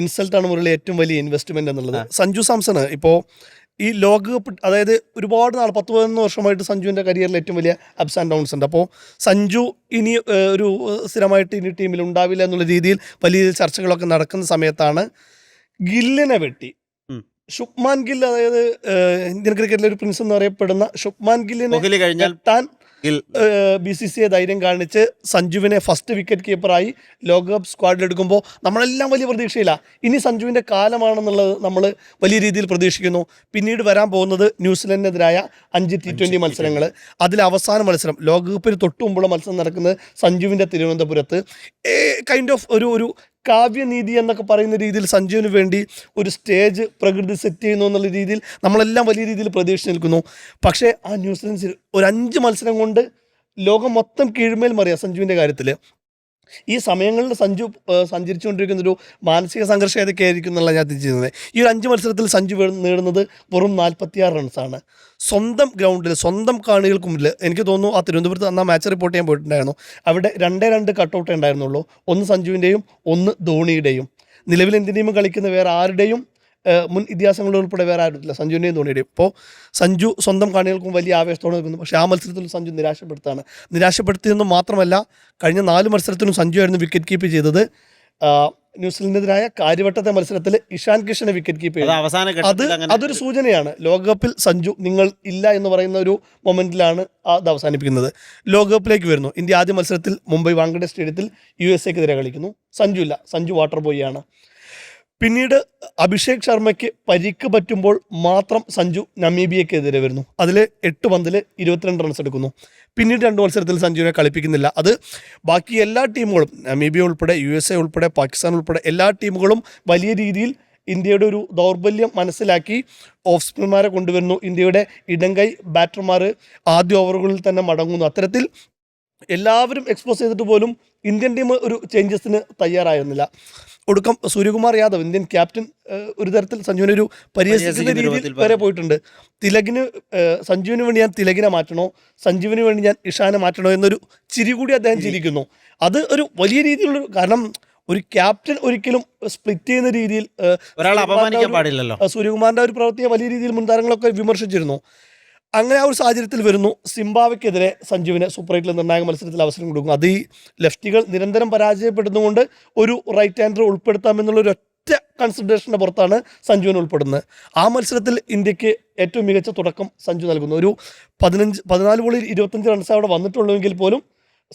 ഇൻസൾട്ടാണ് മുരളി ഏറ്റവും വലിയ ഇൻവെസ്റ്റ്മെന്റ് എന്നുള്ളത്. സഞ്ജു സാംസണ് ഇപ്പോൾ ഈ ലോകകപ്പ്, അതായത് ഒരുപാട് നാൾ 10-11 വർഷമായിട്ട് സഞ്ജുവിൻ്റെ കരിയറിൽ ഏറ്റവും വലിയ അപ്സ് ആൻഡ് ഡൗൺസ് ഉണ്ട്. അപ്പോൾ സഞ്ജു ഇനി ഒരു സ്ഥിരമായിട്ട് ഇനി ടീമിൽ ഉണ്ടാവില്ല എന്നുള്ള രീതിയിൽ വലിയ ചർച്ചകളൊക്കെ നടക്കുന്ന സമയത്താണ് ഗില്ലിനെ വെട്ടി ശുഭ്മാൻ ഗിൽ, അതായത് ഇന്ത്യൻ ക്രിക്കറ്റിലെ ഒരു പ്രിൻസ് എന്ന് അറിയപ്പെടുന്ന ശുഭ്മാൻ ഗില്ലിനെ വെട്ടാൻ BCCI ധൈര്യം കാണിച്ച് സഞ്ജുവിനെ ഫസ്റ്റ് വിക്കറ്റ് കീപ്പറായി ലോകകപ്പ് സ്ക്വാഡിലെടുക്കുമ്പോൾ നമ്മളെല്ലാം വലിയ പ്രതീക്ഷയില്ല. ഇനി സഞ്ജുവിൻ്റെ കാലമാണെന്നുള്ളത് നമ്മൾ വലിയ രീതിയിൽ പ്രതീക്ഷിക്കുന്നു. പിന്നീട് വരാൻ പോകുന്നത് ന്യൂസിലൻഡിനെതിരായ 5 T20 മത്സരങ്ങൾ. അതിലെ അവസാന മത്സരം ലോകകപ്പിന് തൊട്ടു മുമ്പുള്ള മത്സരം നടക്കുന്നത് സഞ്ജുവിൻ്റെ തിരുവനന്തപുരത്ത്. കൈൻഡ് ഓഫ് ഒരു കാവ്യനീതി എന്നൊക്കെ പറയുന്ന രീതിയിൽ സഞ്ജുവിന് വേണ്ടി ഒരു സ്റ്റേജ് പ്രകൃതി സെറ്റ് ചെയ്യുന്നു എന്നുള്ള രീതിയിൽ നമ്മളെല്ലാം വലിയ രീതിയിൽ പ്രതീക്ഷിച്ച് നിൽക്കുന്നു. പക്ഷേ ആ ന്യൂസിലൻഡ് ഒരു 5 മത്സരം കൊണ്ട് ലോകം മൊത്തം കീഴ്മേൽ മറിയാം സഞ്ജുവിൻ്റെ കാര്യത്തിൽ. ഈ സമയങ്ങളിൽ സഞ്ജു സഞ്ചരിച്ചുകൊണ്ടിരിക്കുന്നൊരു മാനസിക സംഘർഷം ഏതൊക്കെ ആയിരിക്കും എന്നുള്ള ഞാൻ തിരിച്ചിരുന്നത്. ഈ ഒരു 5 മത്സരത്തിൽ സഞ്ജു നേടുന്നത് വെറും 46 റൺസാണ്. സ്വന്തം ഗ്രൗണ്ടിൽ, സ്വന്തം കാണികൾക്ക് മുന്നിൽ. എനിക്ക് തോന്നുന്നു ആ തിരുവനന്തപുരത്ത് അന്ന് മാച്ച് റിപ്പോർട്ട് ചെയ്യാൻ പോയിട്ടുണ്ടായിരുന്നു. അവിടെ 2 കട്ടൗട്ടേ ഉണ്ടായിരുന്നുള്ളൂ. ഒന്ന് സഞ്ജുവിൻ്റെയും ഒന്ന് ധോണിയുടെയും. നിലവിൽ ഇന്ത്യൻ ടീം കളിക്കുന്ന വേറെ ആരുടെയും മുൻ ഇതിഹാസങ്ങളിൽ ഉൾപ്പെടെ വേറെ ആരുമില്ല, സഞ്ജുവിൻ്റെയും ധോണിയുടെയും. ഇപ്പോൾ സഞ്ജു സ്വന്തം കാണികൾക്കും വലിയ ആവേശത്തോടെ നിൽക്കുന്നു. പക്ഷേ ആ മത്സരത്തിൽ സഞ്ജു നിരാശപ്പെടുത്തിയെന്നും മാത്രമല്ല, കഴിഞ്ഞ 4 മത്സരത്തിലും സഞ്ജു ആയിരുന്നു വിക്കറ്റ് കീപ്പ് ചെയ്തത്. ന്യൂസിലൻഡിനെതിരായ കാര്യവട്ടത്തെ മത്സരത്തിൽ ഇഷാൻ കിഷനെ വിക്കറ്റ് കീപ്പ് ചെയ്തു. അതൊരു സൂചനയാണ്. ലോകകപ്പിൽ സഞ്ജു നിങ്ങൾ ഇല്ല എന്ന് പറയുന്ന ഒരു മൊമെൻറ്റിലാണ് അത് അവസാനിപ്പിക്കുന്നത്. ലോകകപ്പിലേക്ക് വരുന്നു. ഇന്ത്യ ആദ്യ മത്സരത്തിൽ മുംബൈ വാങ്കഡെ സ്റ്റേഡിയത്തിൽ USA-ക്കെതിരെ കളിക്കുന്നു. സഞ്ജു ഇല്ല, സഞ്ജു വാട്ടർ ബോയ് ആണ്. പിന്നീട് അഭിഷേക് ശർമ്മയ്ക്ക് പരിക്ക് പറ്റുമ്പോൾ മാത്രം സഞ്ജു നമീബിയക്കെതിരെ വരുന്നു. അതിൽ 8 പന്തിൽ 22 റൺസ് എടുക്കുന്നു. പിന്നീട് 2 മത്സരത്തിൽ സഞ്ജുവിനെ കളിപ്പിക്കുന്നില്ല. അത് ബാക്കി എല്ലാ ടീമുകളും, നമീബിയ ഉൾപ്പെടെ, USA ഉൾപ്പെടെ, പാകിസ്ഥാൻ ഉൾപ്പെടെ എല്ലാ ടീമുകളും വലിയ രീതിയിൽ ഇന്ത്യയുടെ ഒരു ദൗർബല്യം മനസ്സിലാക്കി ഓഫ് സ്പിന്നർമാരെ കൊണ്ടുവരുന്നു. ഇന്ത്യയുടെ ഇടംകൈ ബാറ്റർമാർ ആദ്യ ഓവറുകളിൽ തന്നെ മടങ്ങുന്നു. അത്തരത്തിൽ എല്ലാവരും എക്സ്പോസ് ചെയ്തിട്ട് പോലും ഇന്ത്യൻ ടീം ഒരു ചേഞ്ചസിന് തയ്യാറായിരുന്നില്ല. ഒടുക്കം സൂര്യകുമാർ യാദവ്, ഇന്ത്യൻ ക്യാപ്റ്റൻ, ഒരു തരത്തിൽ സഞ്ജുവിനെ ഒരു പരിഹസിക്കുന്ന രീതിയിൽ വരെ പോയിട്ടുണ്ട്. സഞ്ജുവിന് വേണ്ടി ഞാൻ തിലകിനെ മാറ്റണോ, സഞ്ജുവിന് വേണ്ടി ഞാൻ ഇഷാനെ മാറ്റണോ എന്നൊരു ചിരി കൂടി അദ്ദേഹം ചിരിക്കുന്നു. അത് ഒരു വലിയ രീതിയിലുള്ള, കാരണം ഒരു ക്യാപ്റ്റൻ ഒരിക്കലും സ്പ്ലിറ്റ് ചെയ്യുന്ന രീതിയിൽ സൂര്യകുമാറിൻ്റെ ഒരു പ്രവൃത്തിയെ വലിയ രീതിയിൽ മുൻതാരങ്ങളൊക്കെ വിമർശിച്ചിരുന്നു. അങ്ങനെ ആ ഒരു സാഹചര്യത്തിൽ വരുന്നു. സിംബാബ്വെക്കെതിരെ സഞ്ജുവിന് സൂപ്പർ 8 നിർണായക മത്സരത്തിൽ അവസരം കൊടുക്കും. അത് ഈ ലെഫ്റ്റികൾ നിരന്തരം പരാജയപ്പെടുന്നതുകൊണ്ട് ഒരു റൈറ്റ് ഹാൻഡർ ഉൾപ്പെടുത്താമെന്നുള്ള ഒരു ഒറ്റ കൺസിഡറേഷൻ്റെ പുറത്താണ് സഞ്ജുവിന് ഉൾപ്പെടുന്നത്. ആ മത്സരത്തിൽ ഇന്ത്യക്ക് ഏറ്റവും മികച്ച തുടക്കം സഞ്ജു നൽകുന്നു. ഒരു 14 ബോളിൽ 25 റൺസ് അവിടെ വന്നിട്ടുള്ളൂവെങ്കിൽ പോലും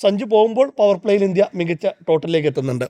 സഞ്ജു പോകുമ്പോൾ പവർ പ്ലേയിൽ ഇന്ത്യ മികച്ച ടോട്ടലിലേക്ക് എത്തുന്നുണ്ട്.